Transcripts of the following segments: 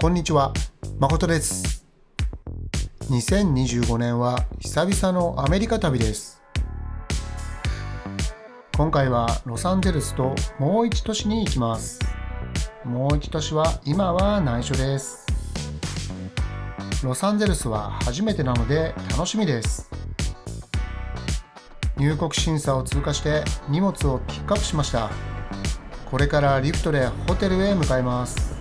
こんにちは、誠です。2025年は久々のアメリカ旅です。今回はロサンゼルスともう一都市に行きます。もう一都市は今は内緒です。ロサンゼルスは初めてなので楽しみです。入国審査を通過して荷物をピックアップしました。これからリフトでホテルへ向かいます。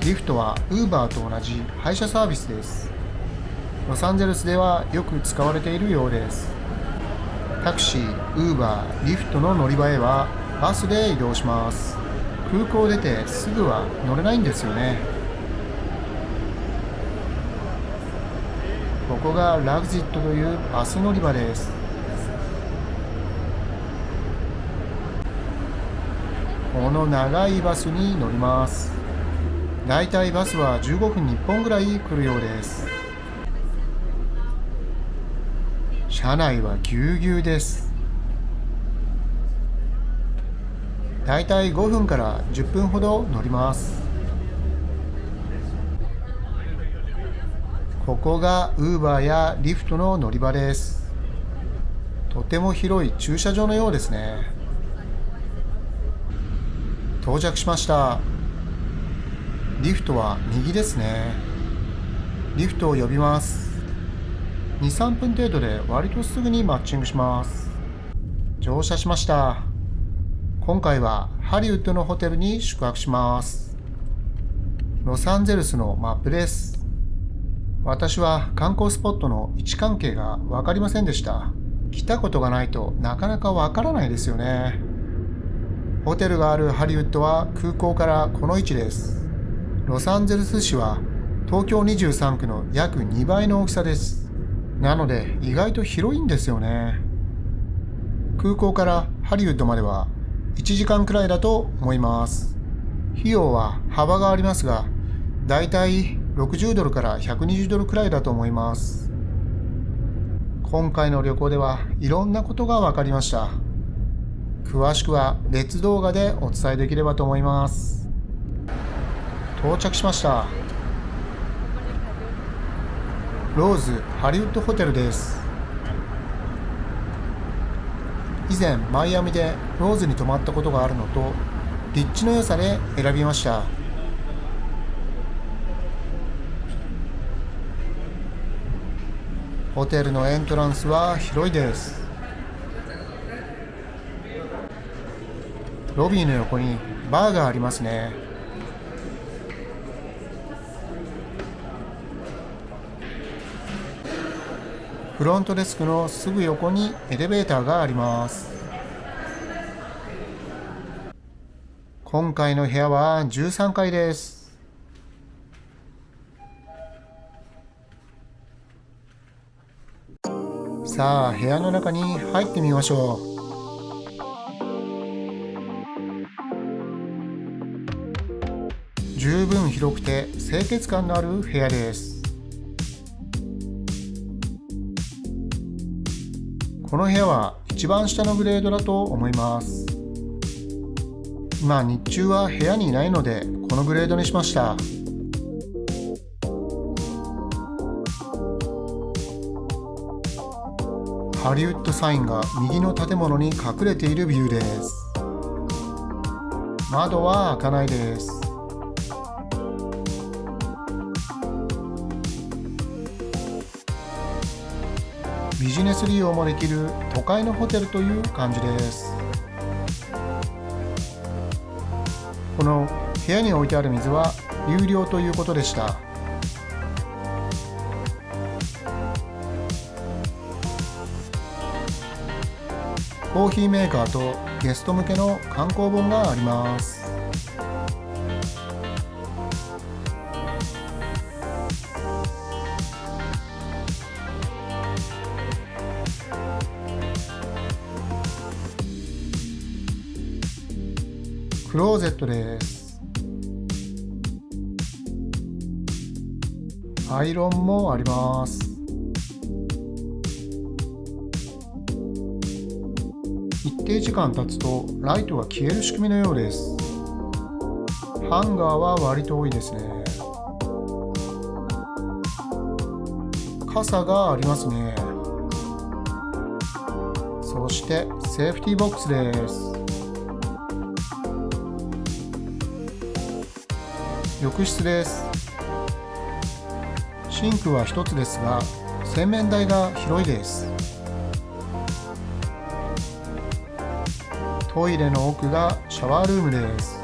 リフトは Uber と同じ配車サービスです。ロサンゼルスではよく使われているようです。タクシー、Uber、リフトの乗り場へはバスで移動します。空港を出てすぐは乗れないんですよね。ここがラグジットというバス乗り場です。この長いバスに乗ります。だいたいバスは15分に1本ぐらい来るようです。車内はぎゅうぎゅうです。だいたい5分から10分ほど乗ります。ここが Uber やリフトの乗り場です。とても広い駐車場のようですね。到着しました。リフトは右ですね。リフトを呼びます。2、3分程度で割とすぐにマッチングします。乗車しました。今回はハリウッドのホテルに宿泊します。ロサンゼルスのマップです。私は観光スポットの位置関係が分かりませんでした。来たことがないとなかなか分からないですよね。ホテルがあるハリウッドは空港からこの位置です。ロサンゼルス市は東京23区の約2倍の大きさです。なので意外と広いんですよね。空港からハリウッドまでは1時間くらいだと思います。費用は幅がありますが、だいたい60ドルから120ドルくらいだと思います。今回の旅行ではいろんなことが分かりました。詳しくは別動画でお伝えできればと思います。到着しました。ローズハリウッドホテルです。以前マイアミでローズに泊まったことがあるのと立地の良さで選びました。ホテルのエントランスは広いです。ロビーの横にバーがありますね。フロントデスクのすぐ横にエレベーターがあります。今回の部屋は13階です。さあ、部屋の中に入ってみましょう。十分広くて清潔感のある部屋です。この部屋は一番下のグレードだと思います。今日中は部屋にいないのでこのグレードにしました。ハリウッドサインが右の建物に隠れているビューです。窓は開かないです。ビジネス利用もできる都会のホテルという感じです。この部屋に置いてある水は有料ということでした。コーヒーメーカーとゲスト向けの観光本があります。クローゼットです。アイロンもあります。一定時間経つとライトが消える仕組みのようです。ハンガーは割と多いですね。傘がありますね。そしてセーフティーボックスです。浴室です。シンクは一つですが、洗面台が広いです。トイレの奥がシャワールームです。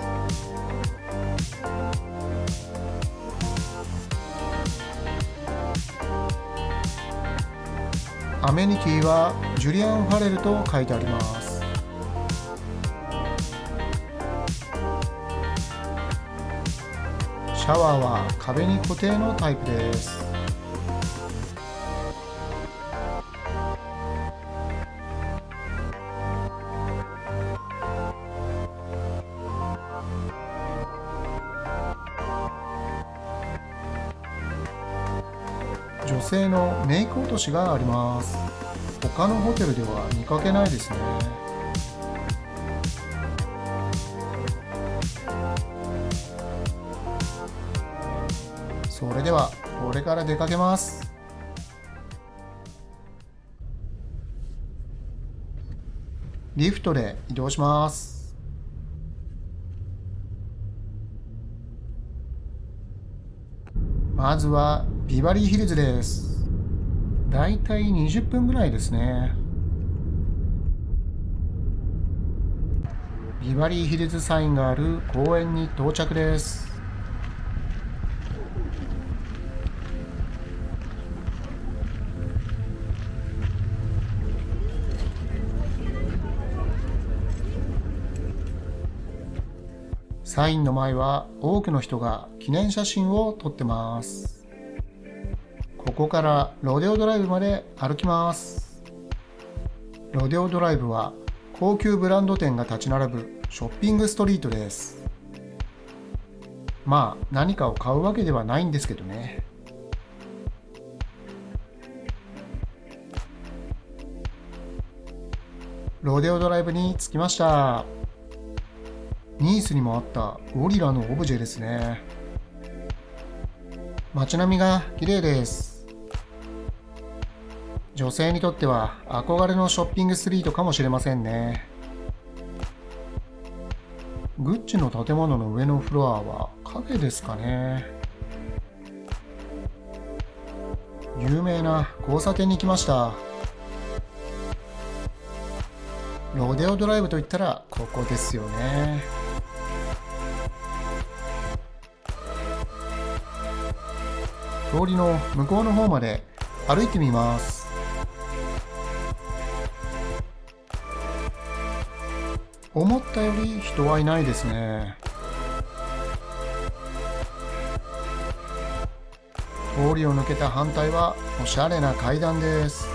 アメニティはジュリアン・ファレルと書いてあります。シャワーは壁に固定のタイプです。女性のメイク落としがあります。他のホテルでは見かけないですね。それではこれから出かけます。リフトで移動します。まずはビバリーヒルズです。だいたい20分ぐらいですね。ビバリーヒルズサインがある公園に到着です。サインの前は多くの人が記念写真を撮ってます。ここからロデオドライブまで歩きます。ロデオドライブは高級ブランド店が立ち並ぶショッピングストリートです。まあ何かを買うわけではないんですけどね。ロデオドライブに着きました。ニースにもあったゴリラのオブジェですね。街並みが綺麗です。女性にとっては憧れのショッピングストリートかもしれませんね。グッチの建物の上のフロアはカフェですかね。有名な交差点に来ました。ロデオドライブといったらここですよね。通りの向こうの方まで歩いてみます。思ったより人はいないですね。通りを抜けた反対はおしゃれな階段です。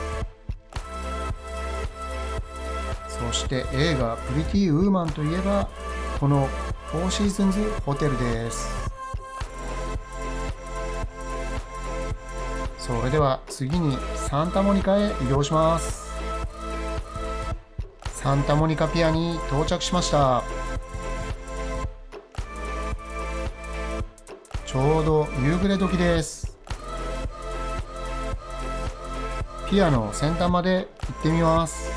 そして映画プリティウーマンといえばこのフォーシーズンズホテルです。それでは次にサンタモニカへ移動します。サンタモニカピアに到着しました。ちょうど夕暮れ時です。ピアの先端まで行ってみます。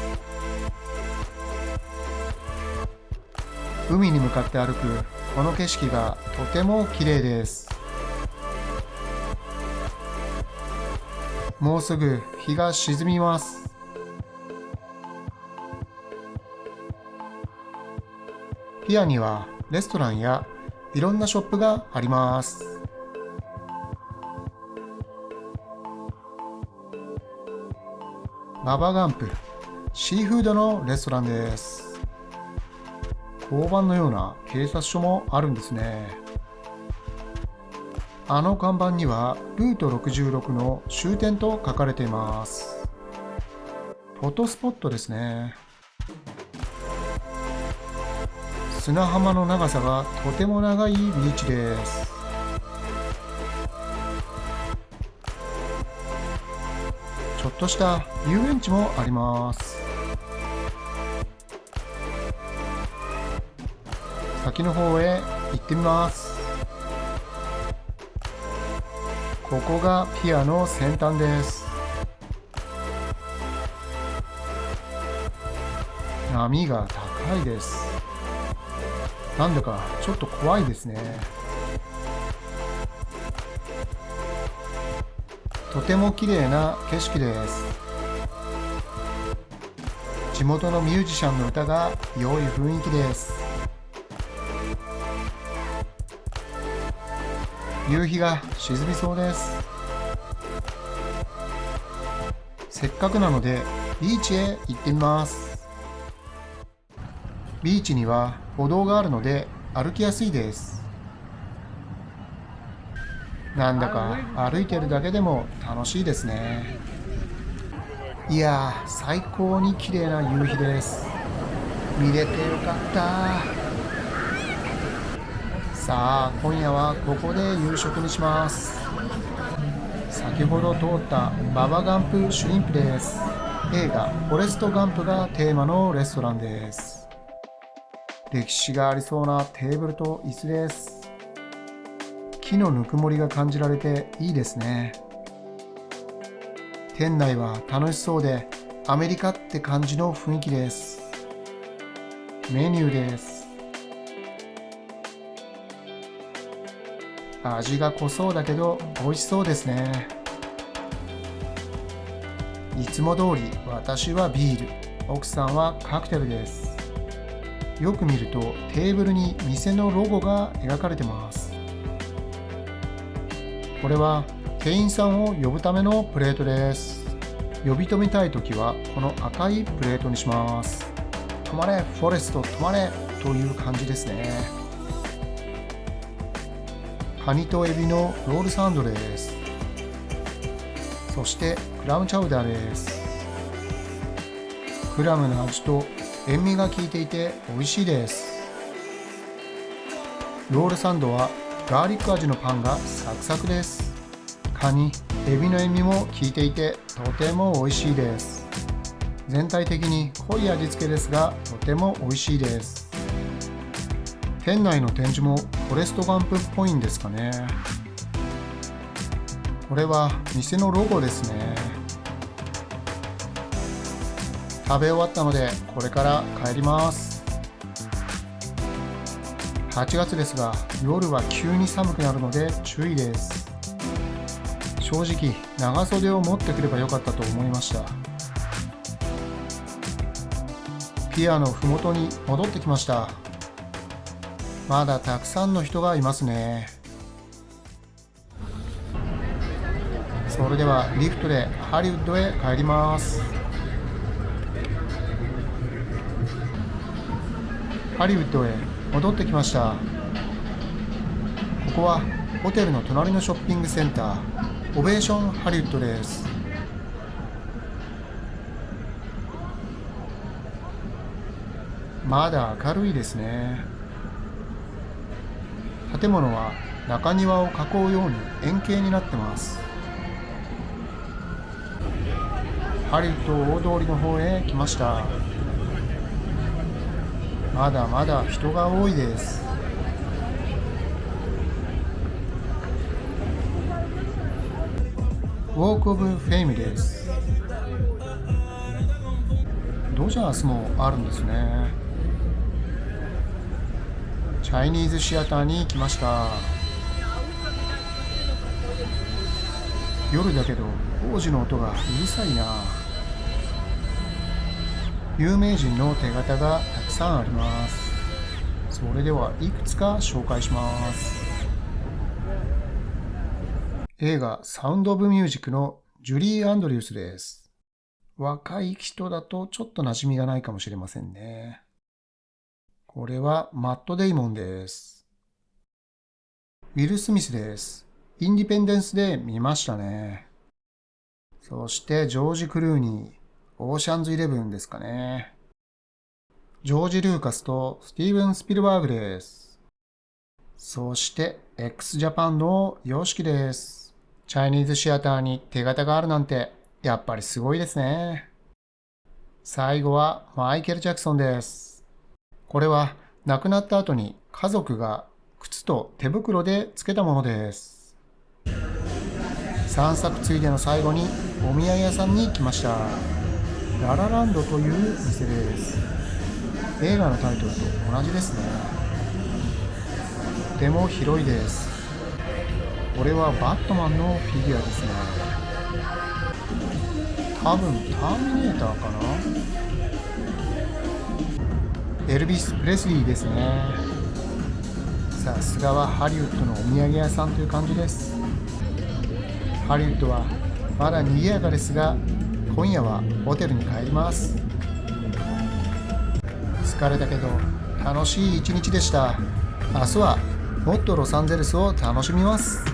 海に向かって歩くこの景色がとても綺麗です。もうすぐ日が沈みます。ピアにはレストランやいろんなショップがあります。ババガンプシーフードのレストランです。交番のような警察署もあるんですね。あの看板にはルート66の終点と書かれています。フォトスポットですね。砂浜の長さがとても長いビーチです。ちょっとした遊園地もあります。先の方へ行ってみます。ここがピアの先端です。波が高いです。なんだかちょっと怖いですね。とても綺麗な景色です。地元のミュージシャンの歌が良い雰囲気です。夕日が沈みそうです。せっかくなのでビーチへ行ってみます。ビーチには歩道があるので歩きやすいです。なんだか歩いてるだけでも楽しいですね。いやー、最高に綺麗な夕日です。見れてよかった。さあ、今夜はここで夕食にします。先ほど通ったババガンプシュリンプです。映画フォレストガンプがテーマのレストランです。歴史がありそうなテーブルと椅子です。木のぬくもりが感じられていいですね。店内は楽しそうでアメリカって感じの雰囲気です。メニューです。味が濃そうだけど美味しそうですね。いつも通り私はビール、奥さんはカクテルです。よく見るとテーブルに店のロゴが描かれてます。これは店員さんを呼ぶためのプレートです。呼び止めたいときはこの赤いプレートにします。止まれフォレスト止まれという感じですね。カニとエビのロールサンドです。そしてクラムチャウダーです。クラムの味と塩味が効いていて美味しいです。ロールサンドはガーリック味のパンがサクサクです。カニ、エビの塩味も効いていてとても美味しいです。全体的に濃い味付けですがとても美味しいです。店内の展示もフォレストガンプっぽいんですかね。これは店のロゴですね。食べ終わったのでこれから帰ります。8月ですが夜は急に寒くなるので注意です。正直長袖を持ってくればよかったと思いました。ピアのふもとに戻ってきました。まだたくさんの人がいますね。それではリフトでハリウッドへ帰ります。ハリウッドへ戻ってきました。ここはホテルの隣のショッピングセンターオベーションハリウッドです。まだ明るいですね。建物は中庭を囲うように円形になってます。ハリウッド大通りの方へ来ました。まだまだ人が多いです。ウォークオブフェイムです。ドジャースもあるんですね。チャイニーズシアターに来ました。夜だけど工事の音がうるさいな。有名人の手形がたくさんあります。それではいくつか紹介します。映画サウンド・オブ・ミュージックのジュリー・アンドリュースです。若い人だとちょっと馴染みがないかもしれませんね。これはマット・デイモンです。ウィル・スミスです。インディペンデンスで見ましたね。そしてジョージ・クルーニー、オーシャンズ・イレブンですかね。ジョージ・ルーカスとスティーブン・スピルバーグです。そして x ジャパンの YOSHIKI です。チャイニーズシアターに手形があるなんてやっぱりすごいですね。最後はマイケル・ジャクソンです。これは亡くなった後に家族が靴と手袋でつけたものです。散策ついでの最後にお土産屋さんに来ました。ララランドという店です。映画のタイトルと同じですね。とても広いです。これはバットマンのフィギュアですね。多分ターミネーターかな。エルビス・プレスリーですね。さすがはハリウッドのお土産屋さんという感じです。ハリウッドはまだ賑やかですが、今夜はホテルに帰ります。疲れたけど楽しい一日でした。明日はもっとロサンゼルスを楽しみます。